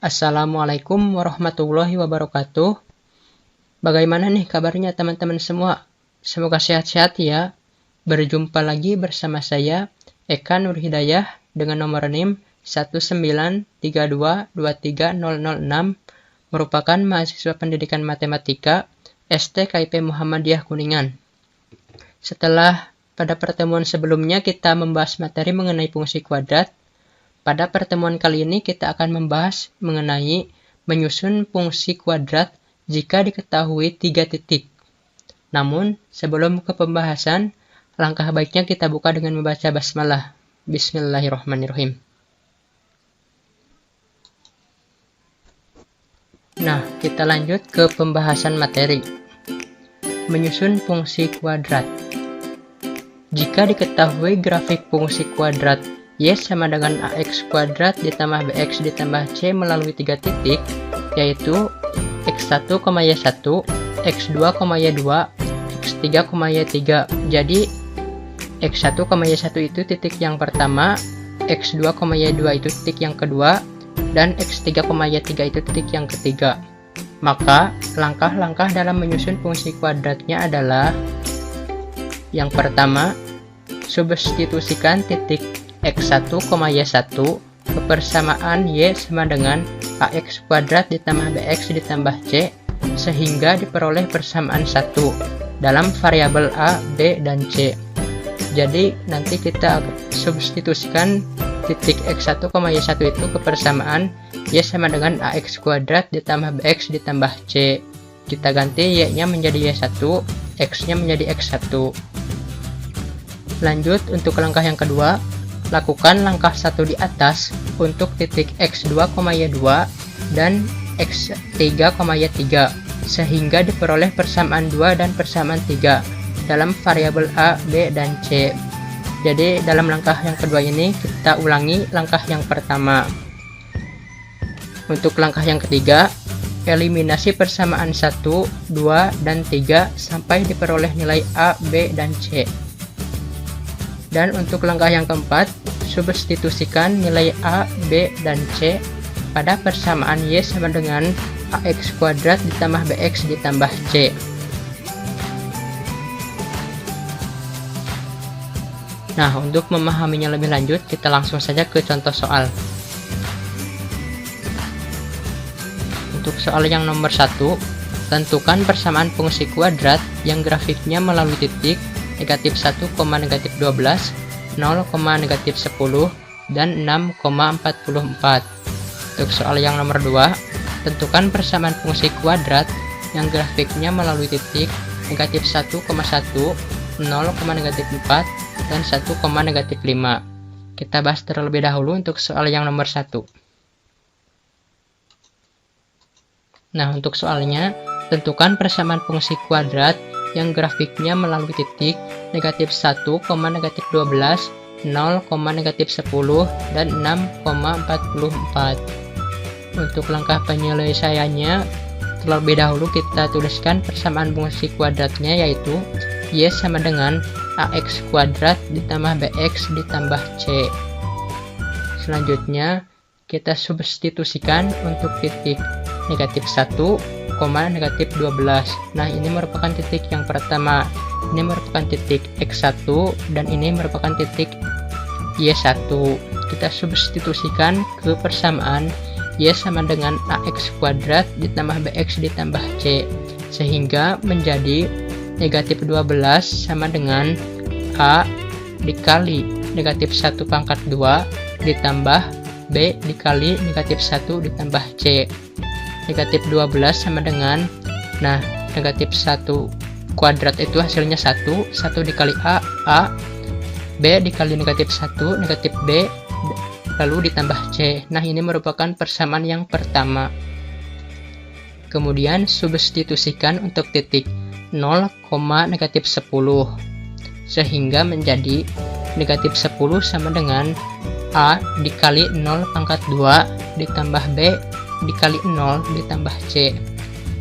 Assalamualaikum warahmatullahi wabarakatuh. Bagaimana nih kabarnya teman-teman semua? Semoga sehat-sehat ya. Berjumpa lagi bersama saya, Eka Nur Hidayah, dengan nomor NIM 193223006, merupakan mahasiswa pendidikan matematika STKIP Muhammadiyah Kuningan. Setelah pada pertemuan sebelumnya kita membahas materi mengenai fungsi kuadrat, pada pertemuan kali ini kita akan membahas mengenai menyusun fungsi kuadrat jika diketahui 3 titik. Namun, sebelum ke pembahasan, langkah baiknya kita buka dengan membaca basmalah. Bismillahirrahmanirrahim. Nah, kita lanjut ke pembahasan materi. Menyusun fungsi kuadrat. Jika diketahui grafik fungsi kuadrat Y sama dengan AX kuadrat ditambah BX ditambah C melalui 3 titik, yaitu X1, Y1, X2, Y2, X3, Y3. Jadi, X1, Y1 itu titik yang pertama, X2, Y2 itu titik yang kedua, dan X3, Y3 itu titik yang ketiga. Maka, langkah-langkah dalam menyusun fungsi kuadratnya adalah: yang pertama, substitusikan titik X1, Y1 kebersamaan Y sama dengan AX kuadrat ditambah BX ditambah C sehingga diperoleh persamaan 1 dalam variabel A, B, dan C. Jadi nanti kita substitusikan titik X1, Y1 itu kebersamaan Y sama dengan AX kuadrat ditambah BX ditambah C. Kita ganti Y-nya menjadi Y1, X-nya menjadi X1. Lanjut untuk langkah yang kedua. Lakukan langkah 1 di atas untuk titik X2, Y2 dan X3, Y3 sehingga diperoleh persamaan 2 dan persamaan 3 dalam variabel A, B, dan C. Jadi dalam langkah yang kedua ini kita ulangi langkah yang pertama. Untuk langkah yang ketiga, eliminasi persamaan 1, 2, dan 3 sampai diperoleh nilai A, B, dan C. Dan untuk langkah yang keempat, substitusikan nilai A, B, dan C pada persamaan Y sama dengan AX kuadrat ditambah BX ditambah C. Nah, untuk memahaminya lebih lanjut, kita langsung saja ke contoh soal. Untuk soal yang nomor 1, tentukan persamaan fungsi kuadrat yang grafiknya melalui titik negatif 1, negatif 12, 0, negatif 10, dan 6,44. Untuk soal yang nomor 2, tentukan persamaan fungsi kuadrat yang grafiknya melalui titik negatif 1,1, 0, negatif 4, dan 1, negatif 5. Kita bahas terlebih dahulu untuk soal yang nomor 1. Nah, untuk soalnya, tentukan persamaan fungsi kuadrat yang grafiknya melalui titik negatif 1, negatif 12, 0, negatif 10, dan 6,44. Untuk langkah penyelesaiannya, terlebih dahulu kita tuliskan persamaan fungsi kuadratnya, yaitu Y sama dengan AX kuadrat ditambah BX ditambah C. Selanjutnya, kita substitusikan untuk titik negatif 1, negatif 12. Nah, ini merupakan titik yang pertama. Ini merupakan titik X1 dan ini merupakan titik Y1. Kita substitusikan ke persamaan Y sama dengan AX kuadrat ditambah BX ditambah C sehingga menjadi negatif 12 sama dengan A dikali negatif 1 pangkat 2 ditambah B dikali negatif 1 ditambah C. Negatif 12 sama dengan, nah, negatif 1 kuadrat itu hasilnya 1 dikali A, B dikali negatif 1, negatif B, lalu ditambah C. Nah, ini merupakan persamaan yang pertama. Kemudian substitusikan untuk titik 0, negatif 10 sehingga menjadi negatif 10 sama dengan A dikali 0 pangkat 2 ditambah B dikali 0 ditambah C.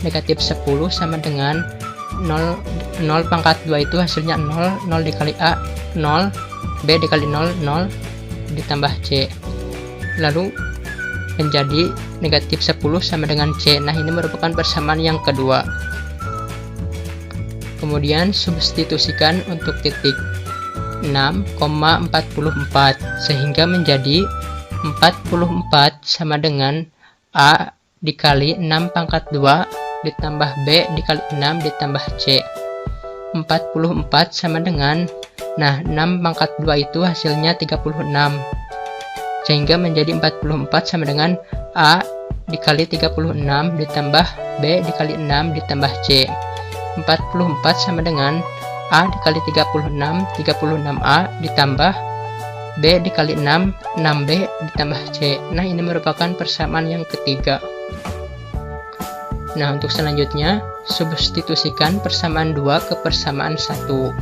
Negatif 10 sama dengan 0 pangkat 2 itu hasilnya 0, 0 dikali A 0, B dikali 0, 0 ditambah C, lalu menjadi negatif 10 sama dengan C. Nah, ini merupakan persamaan yang kedua. Kemudian substitusikan untuk titik 6,44 sehingga menjadi 44 sama dengan A dikali 6 pangkat 2 ditambah B dikali 6 ditambah C. 44 sama dengan, nah 6 pangkat 2 itu hasilnya 36, sehingga menjadi 44 sama dengan A dikali 36 ditambah B dikali 6 ditambah C. 44 sama dengan A dikali 36, 36A ditambah B dikali 6, 6B ditambah C. Nah, ini merupakan persamaan yang ketiga. Nah, untuk selanjutnya, substitusikan persamaan 2 ke persamaan 1.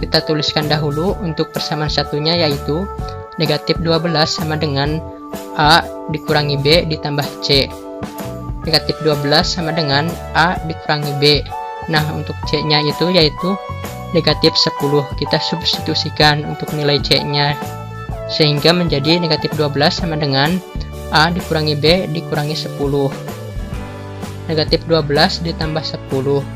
Kita tuliskan dahulu untuk persamaan satunya, yaitu negatif 12 sama dengan A dikurangi B ditambah C. Negatif 12 sama dengan A dikurangi B. Nah, untuk C-nya itu yaitu negatif 10. Kita substitusikan untuk nilai C-nya, sehingga menjadi negatif 12 sama dengan A dikurangi B dikurangi 10. Negatif 12 ditambah 10.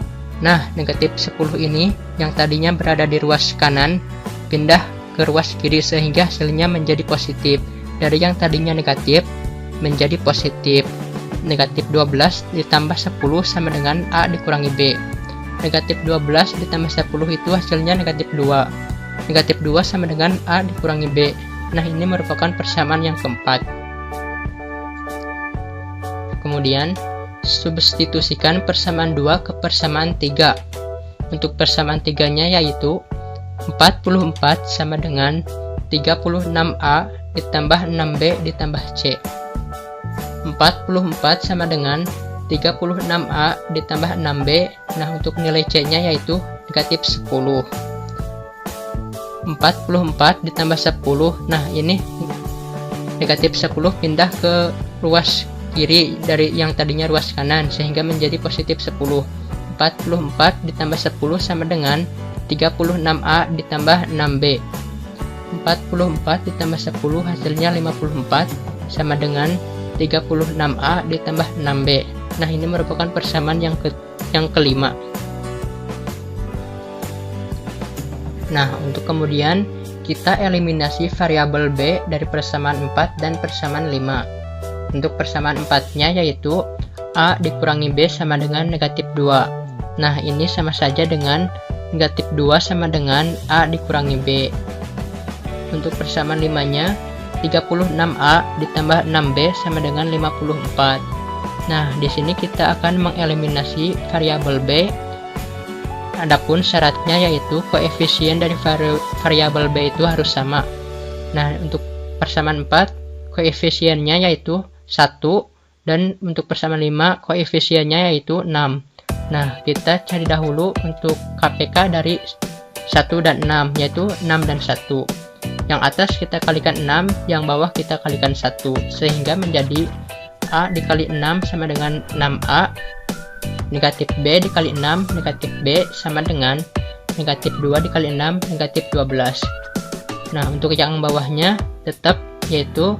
Nah, negatif 10 ini yang tadinya berada di ruas kanan pindah ke ruas kiri sehingga hasilnya menjadi positif. Dari yang tadinya negatif menjadi positif. Negatif 12 ditambah 10 sama dengan A dikurangi B. Negatif 12 ditambah 10 itu hasilnya negatif 2. Negatif 2 sama dengan A dikurangi B. Nah, ini merupakan persamaan yang keempat. Kemudian substitusikan persamaan 2 ke persamaan 3. Untuk persamaan 3-nya yaitu 44 sama dengan 36A ditambah 6B ditambah C. 44 sama dengan 36A ditambah 6B. Nah, untuk nilai C-nya yaitu negatif 10. 44 ditambah 10. Nah, ini negatif 10 pindah ke ruas kiri dari yang tadinya ruas kanan sehingga menjadi positif 10. 44 ditambah 10 sama dengan 36A ditambah 6B. 44 ditambah 10 hasilnya 54 sama dengan 36A ditambah 6B. Nah, ini merupakan persamaan yang kelima. Nah, untuk kemudian kita eliminasi variabel B dari persamaan 4 dan persamaan 5. Untuk persamaan 4-nya yaitu A dikurangi B sama dengan negatif 2. Nah, ini sama saja dengan negatif 2 sama dengan A dikurangi B. Untuk persamaan 5-nya 36A ditambah 6B sama dengan 54. Nah, di sini kita akan mengeliminasi variabel B. Adapun syaratnya yaitu koefisien dari variabel B itu harus sama. Nah, untuk persamaan 4 koefisiennya yaitu 1, dan untuk persamaan 5 koefisiennya yaitu 6. Nah, kita cari dahulu untuk KPK dari 1 dan 6, yaitu 6 dan 1. Yang atas kita kalikan 6, yang bawah kita kalikan 1, sehingga menjadi A dikali 6 sama dengan 6A. Negatif B dikali 6, negatif B sama dengan negatif 2 dikali 6, negatif 12. Nah, untuk yang bawahnya tetap yaitu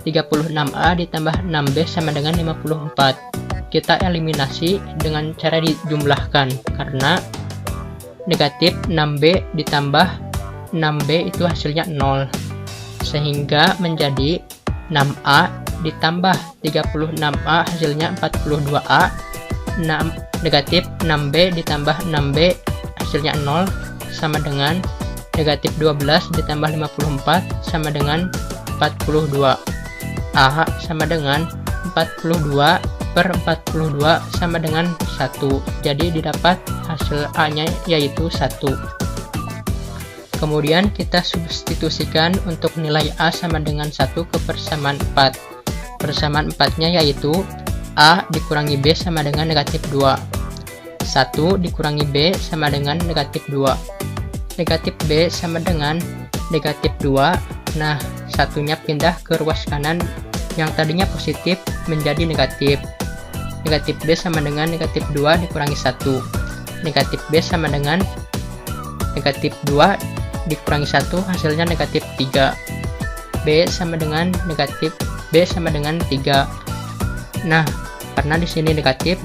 36A ditambah 6B sama dengan 54. Kita eliminasi dengan cara dijumlahkan, karena negatif 6B ditambah 6B itu hasilnya 0, sehingga menjadi 6A ditambah 36A hasilnya 42A. Negatif 6B ditambah 6B hasilnya 0 sama dengan negatif 12 ditambah 54 sama dengan 42. A sama dengan 42 per 42 sama dengan 1. Jadi didapat hasil A nya yaitu 1. Kemudian kita substitusikan untuk nilai A sama dengan 1 ke persamaan 4. Persamaan 4-nya yaitu A dikurangi B sama dengan negatif 2. 1 dikurangi B sama dengan negatif 2. Negatif B sama dengan negatif 2. Nah, satunya pindah ke ruas kanan yang tadinya positif menjadi negatif. Negatif B sama dengan negatif 2 dikurangi 1. negatif B sama dengan negatif 2 dikurangi 1 hasilnya negatif 3. B sama dengan negatif, B sama dengan 3. Nah, karena di sini negatif,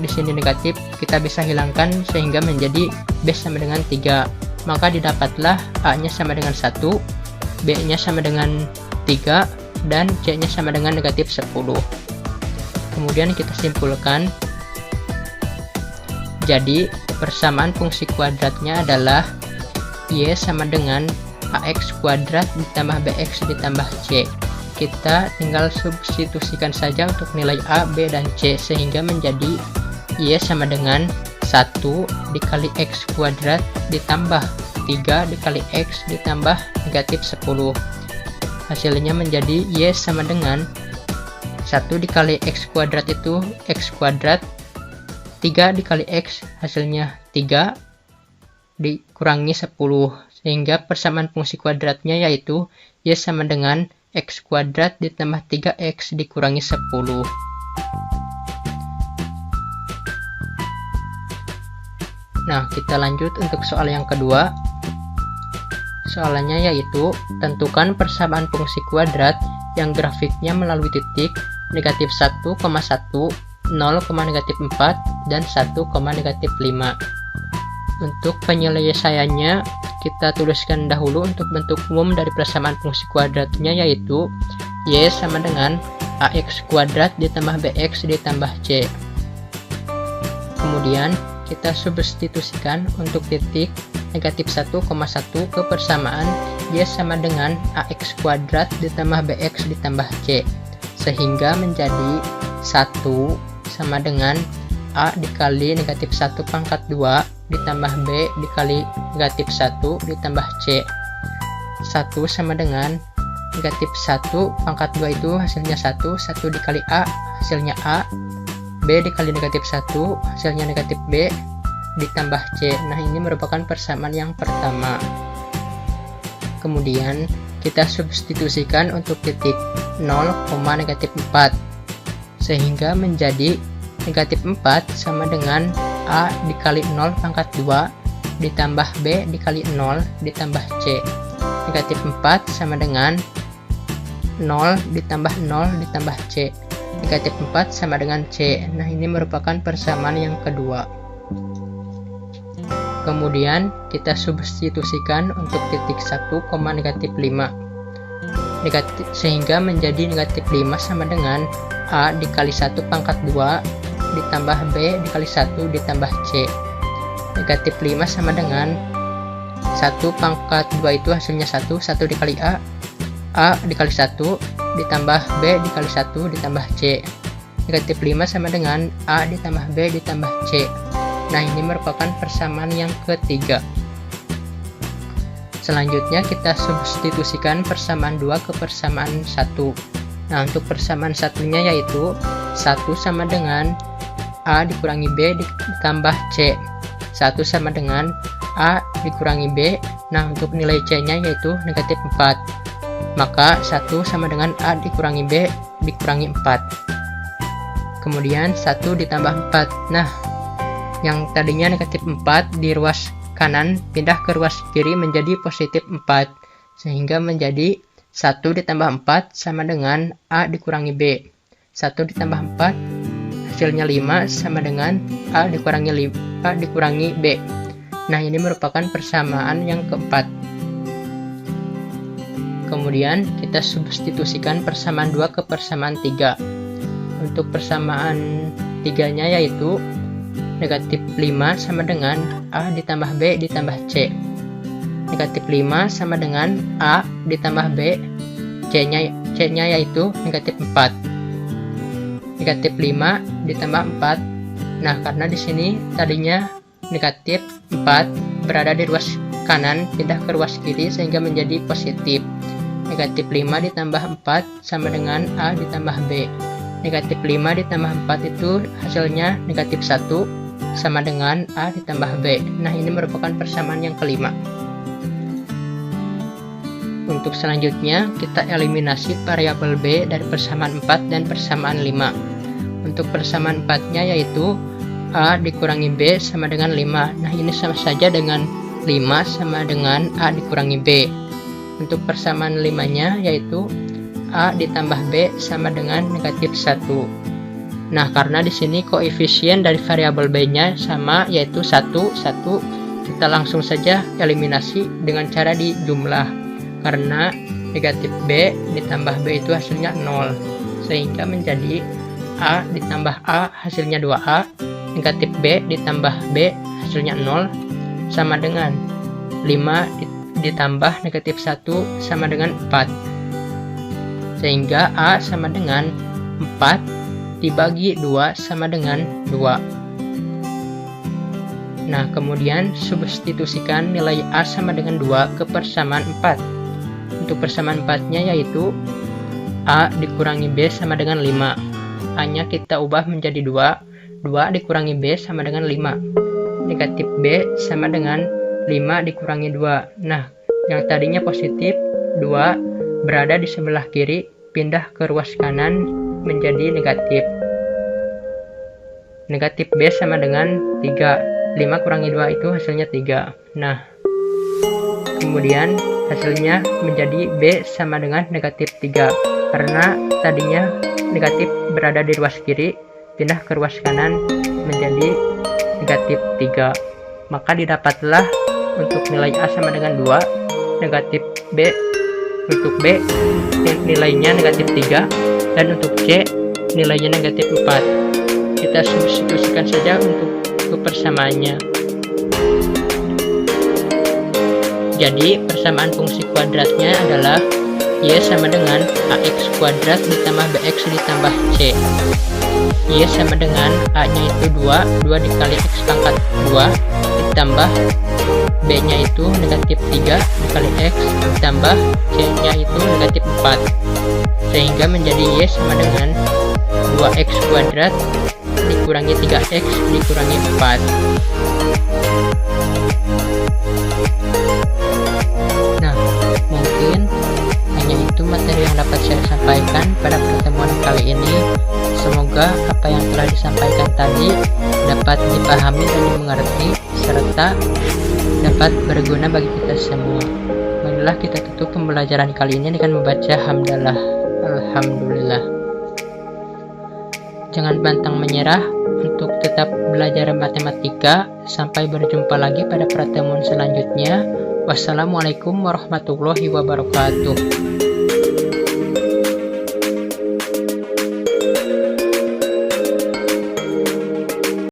kita bisa hilangkan sehingga menjadi B sama dengan 3. Maka didapatlah A-nya sama dengan 1, B-nya sama dengan 3, dan C-nya sama dengan negatif 10. Kemudian kita simpulkan. Jadi, persamaan fungsi kuadratnya adalah Y sama dengan AX kuadrat ditambah BX ditambah C. Kita tinggal substitusikan saja untuk nilai A, B, dan C sehingga menjadi Y sama dengan 1 dikali X kuadrat ditambah 3 dikali X ditambah negatif 10. Hasilnya menjadi Y sama dengan 1 dikali X kuadrat itu X kuadrat, 3 dikali X hasilnya 3 dikurangi 10, sehingga persamaan fungsi kuadratnya yaitu Y sama dengan X kuadrat ditambah 3X dikurangi 10. Nah, kita lanjut untuk soal yang kedua. Soalannya yaitu tentukan persamaan fungsi kuadrat yang grafiknya melalui titik negatif 1,1, 0, negatif 4, dan 1, negatif 5. Untuk penyelesaiannya, kita tuliskan dahulu untuk bentuk umum dari persamaan fungsi kuadratnya yaitu Y sama dengan AX kuadrat ditambah BX ditambah C. Kemudian kita substitusikan untuk titik negatif 1,1 ke persamaan Y sama dengan AX kuadrat ditambah BX ditambah C, sehingga menjadi 1 sama dengan A dikali negatif 1 pangkat 2 ditambah B dikali negatif 1 ditambah C. 1 sama dengan negatif 1 pangkat 2 itu hasilnya 1 dikali A hasilnya A, B dikali negatif 1 hasilnya negatif B ditambah C. Nah, ini merupakan persamaan yang pertama. Kemudian kita substitusikan untuk titik 0, negatif 4 sehingga menjadi negatif 4 sama dengan A dikali 0 pangkat 2 ditambah B dikali 0 ditambah C. Negatif 4 sama dengan 0 ditambah 0 ditambah C. Negatif 4 sama dengan C. Nah, ini merupakan persamaan yang kedua. Kemudian kita substitusikan untuk titik 1, negatif 5 sehingga menjadi negatif 5 sama dengan A dikali 1 pangkat 2 ditambah B dikali 1 ditambah C. Negatif 5 sama dengan 1 pangkat 2 itu hasilnya 1 dikali A, A dikali 1 ditambah B dikali 1 ditambah C. Negatif 5 sama dengan A ditambah B ditambah C. Nah, ini merupakan persamaan yang ketiga. Selanjutnya kita substitusikan persamaan 2 ke persamaan 1. Nah, untuk persamaan satunya yaitu 1 sama dengan A dikurangi B ditambah C. 1 sama dengan A dikurangi B. Nah, untuk nilai C-nya yaitu negatif 4. Maka 1 sama dengan A dikurangi B dikurangi 4. Kemudian 1 ditambah 4. Nah, yang tadinya negatif 4 di ruas kanan pindah ke ruas kiri menjadi positif 4, sehingga menjadi 1 ditambah 4 sama dengan A dikurangi B. 1 ditambah 4 hasilnya 5 sama dengan A dikurangi B. Nah, ini merupakan persamaan yang keempat. Kemudian kita substitusikan persamaan 2 ke persamaan 3. Untuk persamaan 3-nya yaitu negatif 5 sama dengan A ditambah B ditambah C. Negatif 5 sama dengan A ditambah B, C-nya yaitu negatif 4. Negatif 5 ditambah 4. Nah, karena di sini tadinya negatif 4 berada di ruas kanan pindah ke ruas kiri sehingga menjadi positif. Negatif 5 ditambah 4 sama dengan A ditambah B. Negatif 5 ditambah 4 itu hasilnya negatif 1 sama dengan A ditambah B. Nah, ini merupakan persamaan yang kelima. Untuk selanjutnya, kita eliminasi variabel B dari persamaan 4 dan persamaan 5. Untuk persamaan 4-nya yaitu A dikurangi B sama dengan 5. Nah, ini sama saja dengan 5 sama dengan A dikurangi B. Untuk persamaan 5-nya yaitu A ditambah B sama dengan negatif 1. Nah, karena di sini koefisien dari variabel B-nya sama yaitu 1, kita langsung saja eliminasi dengan cara dijumlah. Karena negatif B ditambah B itu hasilnya 0. Sehingga menjadi A ditambah A hasilnya 2A, negatif B ditambah B hasilnya 0 sama dengan 5 ditambah negatif 1 sama dengan 4. Sehingga A sama dengan 4 dibagi 2 sama dengan 2. Nah, kemudian substitusikan nilai A sama dengan 2 ke persamaan 4. Untuk persamaan 4-nya yaitu A dikurangi B sama dengan 5. A-nya kita ubah menjadi 2. 2 dikurangi B sama dengan 5. Negatif B sama dengan 5 dikurangi 2. Nah, yang tadinya positif 2 berada di sebelah kiri, pindah ke ruas kanan menjadi negatif. Negatif B sama dengan 3. 5 kurangi 2 itu hasilnya 3. Nah, kemudian hasilnya menjadi B sama dengan negatif 3. Karena tadinya negatif berada di ruas kiri, pindah ke ruas kanan menjadi negatif 3. Maka didapatlah untuk nilai A sama dengan 2, negatif B. Untuk B nilainya negatif 3, dan untuk C nilainya negatif 4. Kita substitusikan saja untuk persamaannya. Jadi persamaan fungsi kuadratnya adalah Y sama dengan AX kuadrat ditambah BX ditambah C. Y sama dengan A nya itu 2 dikali X pangkat 2 ditambah B nya itu negatif 3 dikali X ditambah C nya itu negatif 4. Sehingga menjadi Y sama dengan 2X kuadrat dikurangi 3X dikurangi 4. Nah, mungkin hanya itu materi yang dapat saya sampaikan pada pertemuan kali ini. Semoga apa yang telah disampaikan tadi dapat dipahami dan dimengerti, serta dapat berguna bagi kita semua. Marilah kita tutup pembelajaran kali ini dengan membaca hamdalah. Alhamdulillah. Jangan pantang menyerah untuk tetap belajar matematika. Sampai berjumpa lagi pada pertemuan selanjutnya. Wassalamualaikum warahmatullahi wabarakatuh.